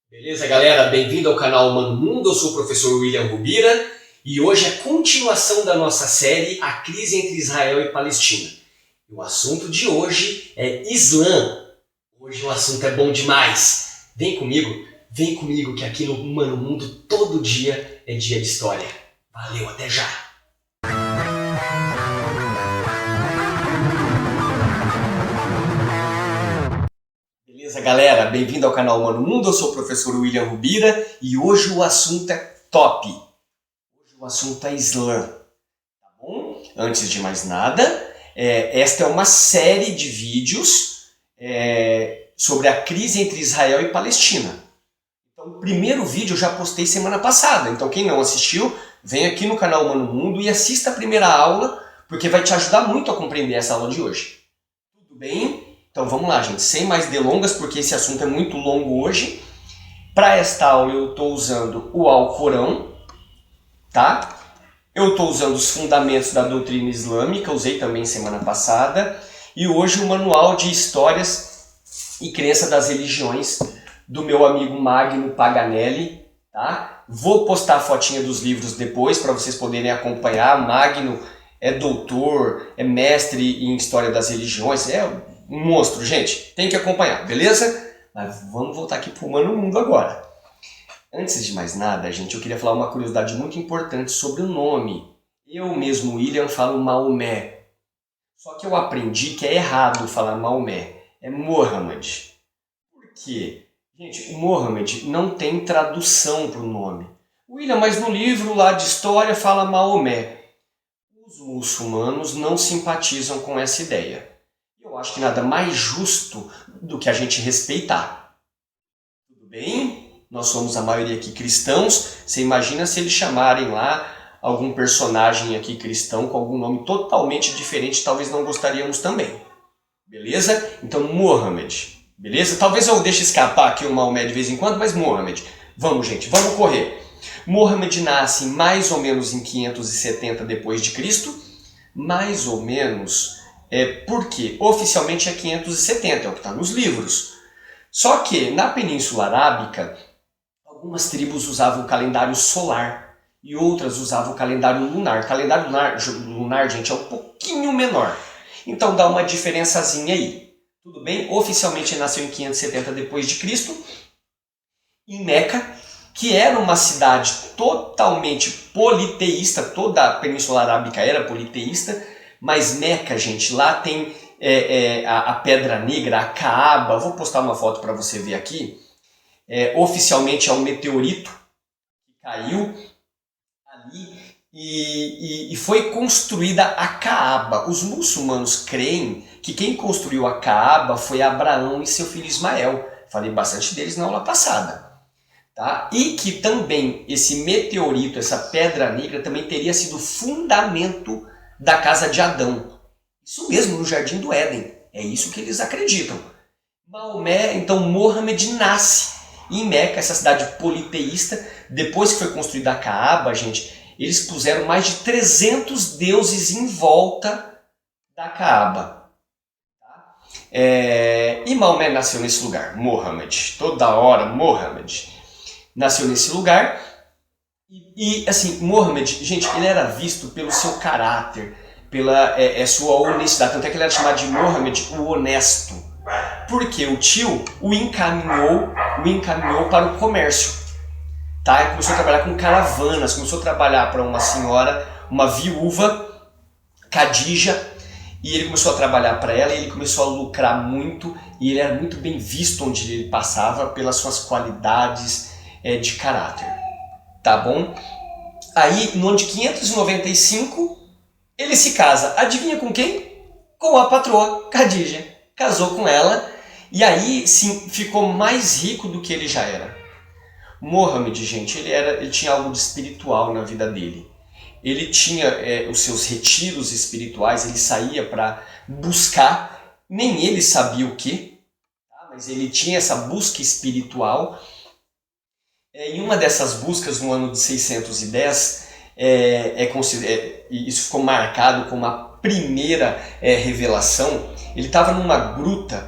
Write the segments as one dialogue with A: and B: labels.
A: Beleza, galera? Bem-vindo ao canal Humano Mundo. Eu sou o professor William Rubira e hoje é a continuação da nossa série A Crise entre Israel e Palestina. E o assunto de hoje é Islã. Hoje o assunto é bom demais. Vem comigo que aqui no Humano Mundo todo dia é dia de história. Valeu, até já! Beleza, galera? Bem-vindo ao canal Humano Mundo. Eu sou o professor William Rubira e hoje o assunto é top. Hoje o assunto é Islã. Tá bom? Antes de mais nada, esta é uma série de vídeos sobre a crise entre Israel e Palestina. Então, o primeiro vídeo eu já postei semana passada. Então, quem não assistiu, vem aqui no canal Humano Mundo e assista a primeira aula, porque vai te ajudar muito a compreender essa aula de hoje. Tudo bem? Então vamos lá, gente, sem mais delongas, porque esse assunto é muito longo hoje. Para esta aula eu estou usando o Alcorão, tá? Eu estou usando os fundamentos da doutrina islâmica, usei também semana passada. E hoje o manual de histórias e crença das religiões do meu amigo Magno Paganelli, tá? Vou postar a fotinha dos livros depois para vocês poderem acompanhar. Magno é doutor, é mestre em história das religiões, um monstro, gente. Tem que acompanhar, beleza? Mas vamos voltar aqui para o Humano Mundo agora. Antes de mais nada, gente, eu queria falar uma curiosidade muito importante sobre o nome. Eu mesmo, William, falo Maomé. Só que eu aprendi que é errado falar Maomé. É Mohammed. Por quê? Gente, o Mohammed não tem tradução para o nome. William, mas no livro lá de história fala Maomé. Os muçulmanos não simpatizam com essa ideia. Eu acho que nada mais justo do que a gente respeitar. Tudo bem? Nós somos a maioria aqui cristãos. Você imagina se eles chamarem lá algum personagem aqui cristão com algum nome totalmente diferente, talvez não gostaríamos também. Beleza? Então, Mohammed. Beleza? Talvez eu deixe escapar aqui o Maomé de vez em quando, mas Mohammed. Vamos, gente, vamos correr. Mohammed nasce mais ou menos em 570 depois de Cristo, mais ou menos. Porque oficialmente é 570, é o que está nos livros. Só que na Península Arábica, algumas tribos usavam o calendário solar e outras usavam o calendário lunar. O calendário lunar, gente, é um pouquinho menor. Então dá uma diferençazinha aí. Tudo bem? Oficialmente ele nasceu em 570 depois de Cristo, em Meca, que era uma cidade totalmente politeísta. Toda a Península Arábica era politeísta. Mas Meca, gente, lá tem a Pedra Negra, a Caaba. Vou postar uma foto para você ver aqui. Oficialmente é um meteorito que caiu ali e foi construída a Caaba. Os muçulmanos creem que quem construiu a Caaba foi Abraão e seu filho Ismael. Falei bastante deles na aula passada. Tá? E que também esse meteorito, essa Pedra Negra, também teria sido fundamento da casa de Adão. Isso mesmo, no Jardim do Éden. É isso que eles acreditam. Maomé, então Mohammed nasce em Meca, essa cidade politeísta. Depois que foi construída a Caaba, gente, eles puseram mais de 300 deuses em volta da Caaba. E Maomé nasceu nesse lugar, Mohammed. Toda hora, Mohammed. Nasceu nesse lugar. E assim, Mohammed, gente, ele era visto pelo seu caráter, pela sua honestidade. Tanto é que ele era chamado de Mohammed, o honesto. Porque o tio o encaminhou para o comércio. Tá? Ele começou a trabalhar com caravanas, começou a trabalhar para uma senhora, uma viúva, Khadija, e ele começou a trabalhar para ela e ele começou a lucrar muito e ele era muito bem visto onde ele passava pelas suas qualidades de caráter. Tá bom? Aí, no ano de 595, ele se casa. Adivinha com quem? Com a patroa, Khadija. Casou com ela e aí sim ficou mais rico do que ele já era. Mohammed, gente, ele tinha algo de espiritual na vida dele. Ele tinha os seus retiros espirituais, ele saía para buscar, nem ele sabia o que, tá? Mas ele tinha essa busca espiritual. Em uma dessas buscas, no ano de 610, isso ficou marcado como a primeira revelação. Ele estava numa gruta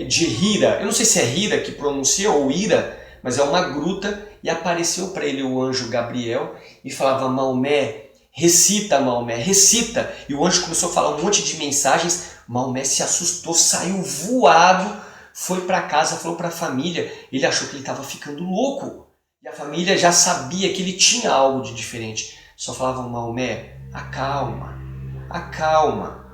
A: de Hira, eu não sei se é Hira que pronuncia ou Ira, mas é uma gruta, e apareceu para ele o anjo Gabriel e falava: Maomé, recita, Maomé, recita. E o anjo começou a falar um monte de mensagens. Maomé se assustou, saiu voado, foi para casa, falou para a família. Ele achou que ele estava ficando louco. E a família já sabia que ele tinha algo de diferente. Só falavam: Maomé, acalma, acalma.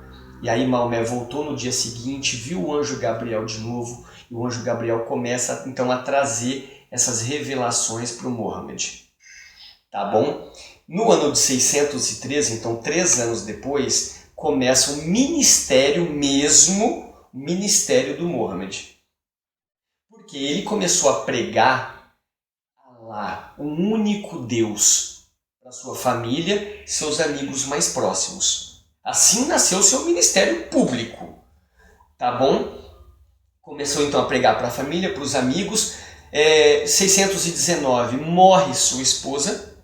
A: E aí Maomé voltou no dia seguinte, viu o anjo Gabriel de novo, e o anjo Gabriel começa então a trazer essas revelações para o Mohammed. Tá bom? No ano de 613, então 3 anos depois, começa o ministério mesmo, o ministério do Mohammed. Porque ele começou a pregar Allah, um único Deus, para sua família e seus amigos mais próximos. Assim nasceu o seu ministério público, tá bom? Começou então a pregar para a família, para os amigos. 619 morre sua esposa.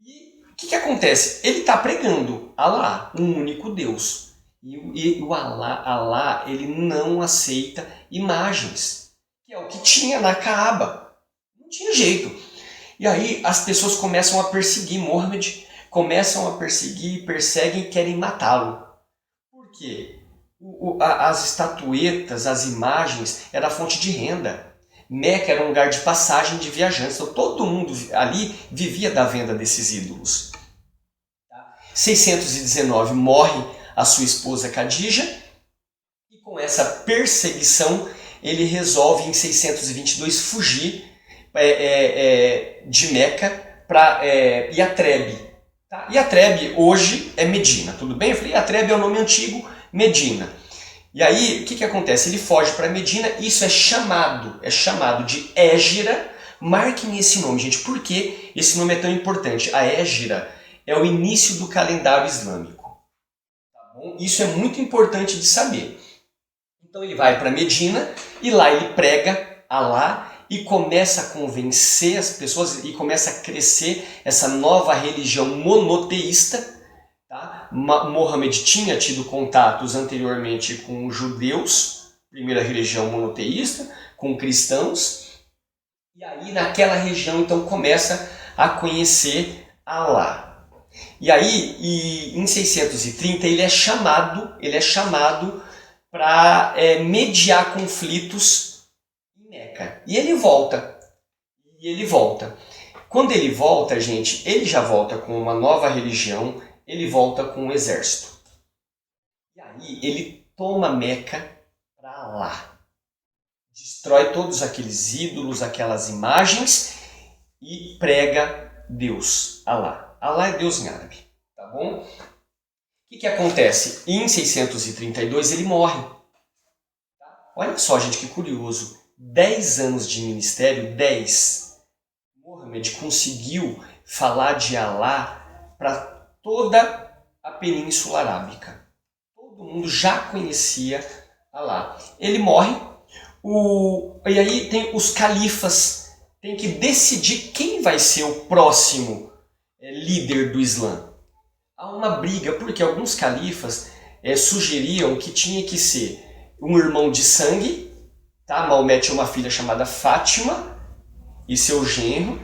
A: E o que acontece? Ele está pregando Allah, um único Deus. E o Allah, ele não aceita imagens, que é o que tinha na Kaaba. Não tinha jeito. E aí as pessoas começam a perseguir Mohammed, começam a perseguir, perseguem e querem matá-lo. Por quê? As estatuetas, as imagens, era a fonte de renda. Meca era um lugar de passagem de viajantes. Então todo mundo ali vivia da venda desses ídolos. 619 morre a sua esposa Khadija. E com essa perseguição, ele resolve em 622 fugir de Meca para Yatreb. Tá? Yatreb hoje é Medina, tudo bem? Eu falei, Yatreb é o nome antigo, Medina. E aí, o que acontece? Ele foge para Medina, isso é chamado de Égira. Marquem esse nome, gente, por que esse nome é tão importante? A Égira é o início do calendário islâmico. Tá bom? Isso é muito importante de saber. Então ele vai para Medina e lá ele prega Allah e começa a convencer as pessoas e começa a crescer essa nova religião monoteísta. Tá? Mohammed tinha tido contatos anteriormente com os judeus, primeira religião monoteísta, com cristãos, e aí naquela região então começa a conhecer Allah. E aí em 630 ele é chamado para mediar conflitos em Meca. E ele volta. Quando ele volta, gente, ele já volta com uma nova religião, ele volta com um exército. E aí ele toma Meca para lá. Destrói todos aqueles ídolos, aquelas imagens e prega Deus, Allah. Allah é Deus em árabe, tá bom? O que acontece? Em 632 ele morre. Olha só, gente, que curioso. 10 anos de ministério, 10. Mohammed conseguiu falar de Allah para toda a Península Arábica. Todo mundo já conhecia Allah. Ele morre. E aí tem os califas. Tem que decidir quem vai ser o próximo líder do Islã. Há uma briga, porque alguns califas sugeriam que tinha que ser um irmão de sangue. Tá? Maomé tinha uma filha chamada Fátima e seu genro.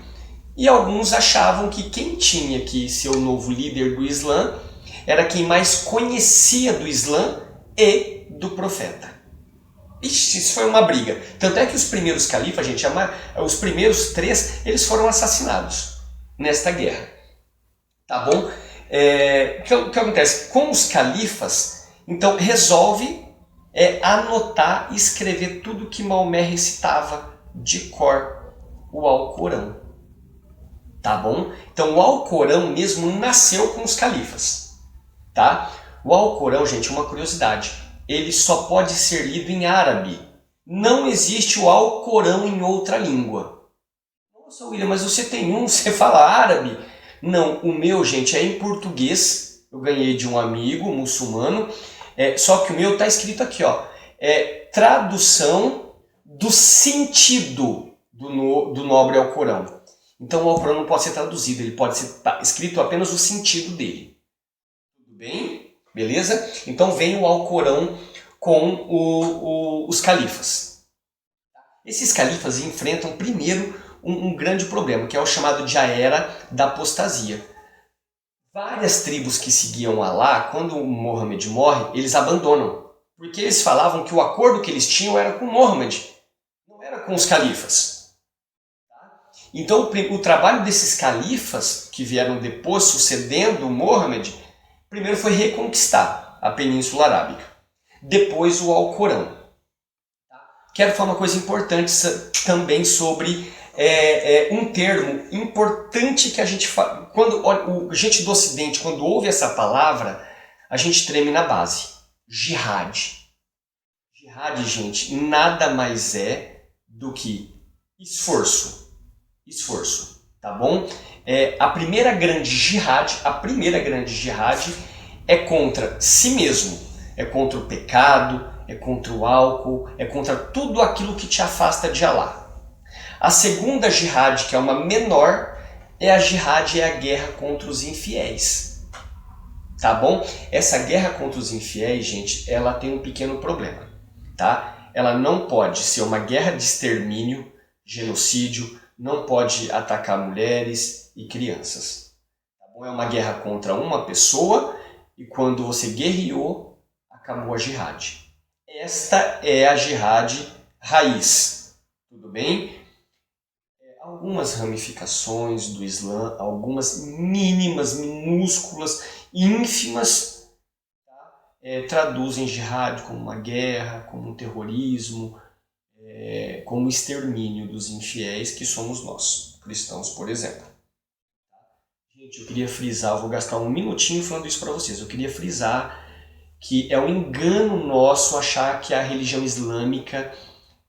A: E alguns achavam que quem tinha que ser o novo líder do Islã era quem mais conhecia do Islã e do profeta. Ixi, isso foi uma briga. Tanto é que os primeiros califas, gente, os primeiros 3, eles foram assassinados nesta guerra. Tá bom? O que acontece? Com os califas, então resolve anotar e escrever tudo que Maomé recitava de cor, o Alcorão. Tá bom? Então o Alcorão mesmo nasceu com os califas. Tá? O Alcorão, gente, uma curiosidade, ele só pode ser lido em árabe. Não existe o Alcorão em outra língua. Nossa, William, mas você tem você fala árabe? Não, o meu, gente, é em português. Eu ganhei de um amigo muçulmano. Só que o meu está escrito aqui, ó. Tradução do sentido do nobre Alcorão. Então o Alcorão não pode ser traduzido, ele pode ser escrito apenas o sentido dele. Tudo bem? Beleza? Então vem o Alcorão com os califas. Esses califas enfrentam primeiro um grande problema, que é o chamado de a Era da Apostasia. Várias tribos que seguiam Alá, quando Muhammad morre, eles abandonam, porque eles falavam que o acordo que eles tinham era com Muhammad, não era com os califas. Então o trabalho desses califas que vieram depois, sucedendo Muhammad, primeiro foi reconquistar a Península Arábica, depois o Alcorão. Quero falar uma coisa importante também sobre um termo importante que a gente fala. Quando a gente do Ocidente, quando ouve essa palavra, a gente treme na base. Jihad. Jihad, gente, nada mais é do que esforço. Esforço, tá bom? A primeira grande jihad é contra si mesmo, é contra o pecado, é contra o álcool, é contra tudo aquilo que te afasta de Alá. A segunda jihad, que é uma menor, é a guerra contra os infiéis. Tá bom? Essa guerra contra os infiéis, gente, ela tem um pequeno problema, tá? Ela não pode ser uma guerra de extermínio, genocídio, não pode atacar mulheres e crianças. Tá bom? É uma guerra contra uma pessoa e quando você guerreou, acabou a jihad. Esta é a jihad raiz. Tudo bem? Algumas ramificações do Islã, algumas mínimas, minúsculas, ínfimas, traduzem jihad como uma guerra, como um terrorismo, como o extermínio dos infiéis, que somos nós, cristãos, por exemplo. Gente, eu queria frisar, eu vou gastar um minutinho falando isso para vocês, eu queria frisar que é um engano nosso achar que a religião islâmica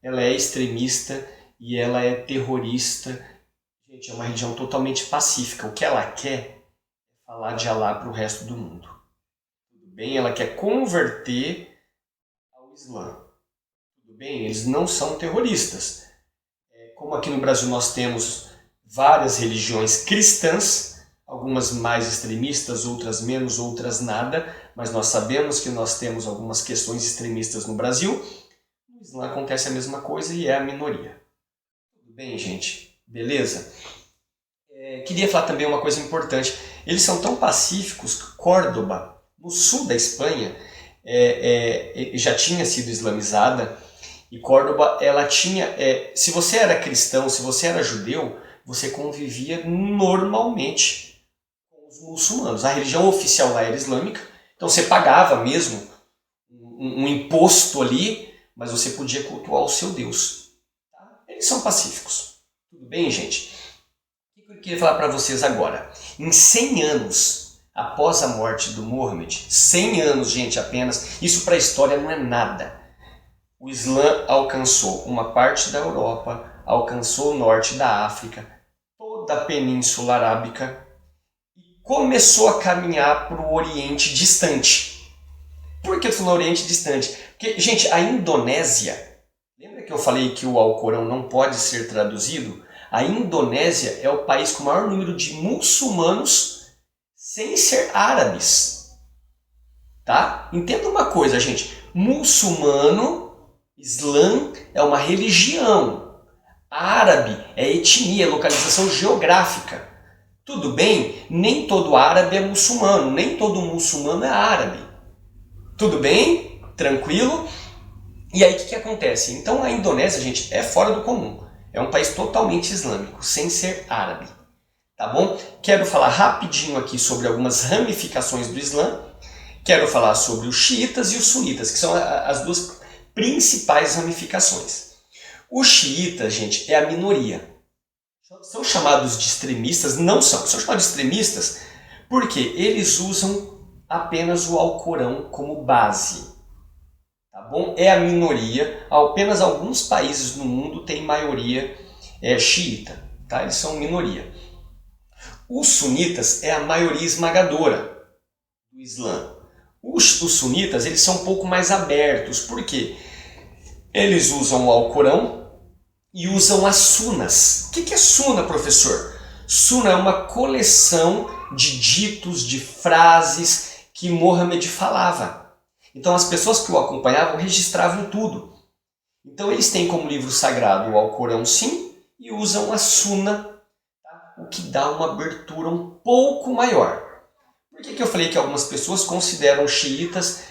A: ela é extremista e ela é terrorista. Gente, é uma religião totalmente pacífica. O que ela quer é falar de Alá para o resto do mundo. Tudo bem? Ela quer converter ao Islã. Tudo bem? Eles não são terroristas. Como aqui no Brasil nós temos várias religiões cristãs, algumas mais extremistas, outras menos, outras nada, mas nós sabemos que nós temos algumas questões extremistas no Brasil. No Islã acontece a mesma coisa e é a minoria. Tudo bem, gente? Beleza? Queria falar também uma coisa importante. Eles são tão pacíficos que Córdoba, no sul da Espanha, já tinha sido islamizada e Córdoba, ela tinha... se você era cristão, se você era judeu, você convivia normalmente com os muçulmanos. A religião oficial lá era islâmica, então você pagava mesmo um imposto ali, mas você podia cultuar o seu Deus. Tá? Eles são pacíficos. Tudo bem, gente? O que eu queria falar para vocês agora? Em 100 anos após a morte do Muhammad, 100 anos, gente, apenas, isso para a história não é nada. O Islã alcançou uma parte da Europa, alcançou o norte da África, toda a Península Arábica e começou a caminhar para o Oriente Distante. Por que eu falo Oriente Distante? Porque, gente, a Indonésia, lembra que eu falei que o Alcorão não pode ser traduzido? A Indonésia é o país com o maior número de muçulmanos sem ser árabes. Tá? Entenda uma coisa, gente. Muçulmano, Islã é uma religião. Árabe é etnia, localização geográfica. Tudo bem? Nem todo árabe é muçulmano, nem todo muçulmano é árabe. Tudo bem? Tranquilo? E aí o que acontece? Então a Indonésia, gente, é fora do comum. É um país totalmente islâmico, sem ser árabe. Tá bom? Quero falar rapidinho aqui sobre algumas ramificações do Islã. Quero falar sobre os xiitas e os sunitas, que são as duas principais ramificações. Os xiitas, gente, é a minoria. São chamados de extremistas? Não são. São chamados de extremistas porque eles usam apenas o Alcorão como base. Tá bom? É a minoria. Apenas alguns países no mundo têm maioria xiita. Tá? Eles são minoria. Os sunitas é a maioria esmagadora do Islã. Os sunitas eles são um pouco mais abertos. Por quê? Eles usam o Alcorão e usam as sunas. O que é suna, professor? Suna é uma coleção de ditos, de frases que Muhammad falava. Então as pessoas que o acompanhavam registravam tudo. Então eles têm como livro sagrado o Alcorão, sim, e usam a Suna, tá? O que dá uma abertura um pouco maior. Por que eu falei que algumas pessoas consideram xiitas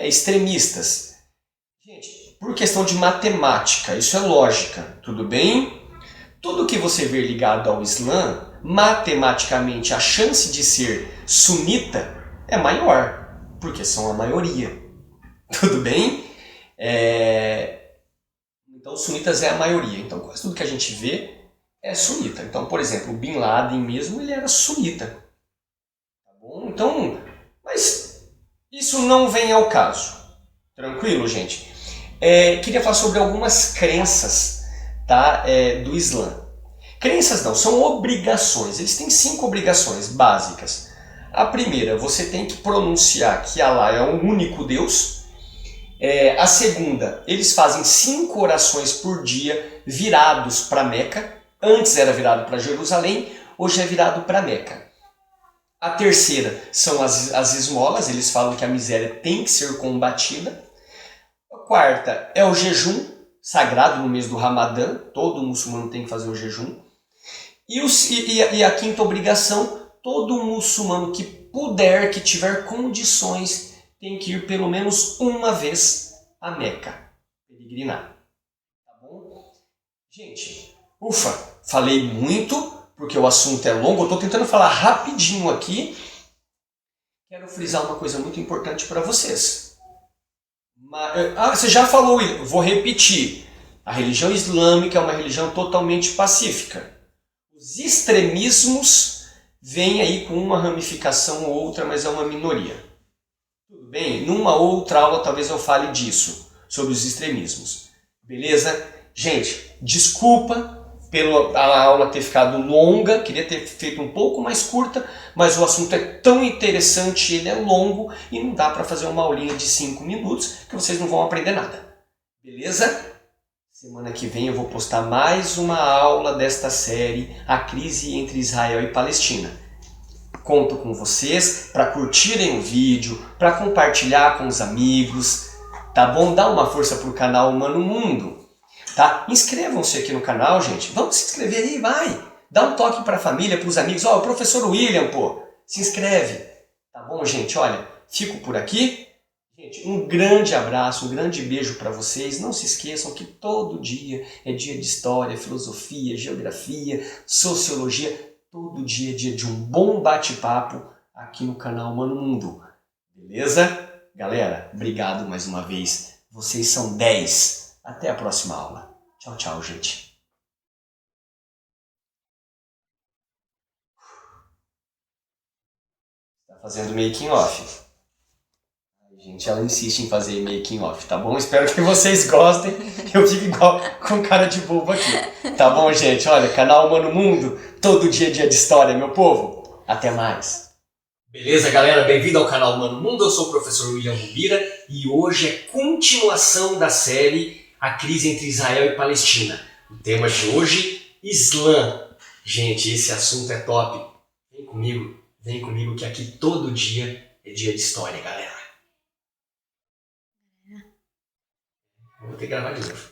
A: extremistas? Gente, por questão de matemática, isso é lógica, tudo bem? Tudo que você vê ligado ao Islã, matematicamente a chance de ser sunita é maior, porque são a maioria. Tudo bem? Então, sunitas é a maioria. Então, quase tudo que a gente vê é sunita. Então, por exemplo, o Bin Laden mesmo, ele era sunita. Tá bom? Então, mas isso não vem ao caso. Tranquilo, gente? Queria falar sobre algumas crenças, tá? Do Islã. Crenças não, são obrigações. Eles têm 5 obrigações básicas. A primeira, você tem que pronunciar que Allah é um único Deus. A segunda, eles fazem 5 orações por dia virados para Meca. Antes era virado para Jerusalém, hoje é virado para Meca. A terceira são as esmolas, eles falam que a miséria tem que ser combatida. A quarta é o jejum sagrado no mês do Ramadã, todo muçulmano tem que fazer o jejum. E a quinta obrigação, todo muçulmano que puder, que tiver condições, tem que ir pelo menos uma vez a Meca, peregrinar. Tá bom? Gente, ufa, falei muito, porque o assunto é longo, eu estou tentando falar rapidinho aqui. Quero frisar uma coisa muito importante para vocês. Você já falou, vou repetir. A religião islâmica é uma religião totalmente pacífica. Os extremismos vêm aí com uma ramificação ou outra, mas é uma minoria. Tudo bem? Numa outra aula talvez eu fale disso, sobre os extremismos. Beleza? Gente, desculpa pela aula ter ficado longa, queria ter feito um pouco mais curta, mas o assunto é tão interessante, ele é longo e não dá para fazer uma aulinha de 5 minutos que vocês não vão aprender nada. Beleza? Semana que vem eu vou postar mais uma aula desta série, A Crise entre Israel e Palestina. Conto com vocês para curtirem o vídeo, para compartilhar com os amigos, tá bom? Dá uma força pro canal Humano Mundo, tá? Inscrevam-se aqui no canal, gente. Vamos se inscrever aí, vai! Dá um toque para a família, para os amigos. Ó, o professor William, pô, se inscreve. Tá bom, gente? Olha, fico por aqui. Gente, um grande abraço, um grande beijo para vocês. Não se esqueçam que todo dia é dia de história, filosofia, geografia, sociologia. Todo dia é dia de um bom bate-papo aqui no canal Humano Mundo. Beleza? Galera, obrigado mais uma vez. Vocês são 10. Até a próxima aula. Tchau, tchau, gente. Tá fazendo making off. Gente, ela insiste em fazer making off, tá bom? Espero que vocês gostem. Eu fico igual com cara de bobo aqui. Tá bom, gente? Olha, canal Humano Mundo, todo dia é dia de história, meu povo. Até mais. Beleza, galera? Bem-vindo ao canal Humano Mundo. Eu sou o professor William Rubira e hoje é continuação da série A Crise entre Israel e Palestina. O tema de hoje, Islã. Gente, esse assunto é top. Vem comigo que aqui todo dia é dia de história, galera. Vou ter que gravar de novo.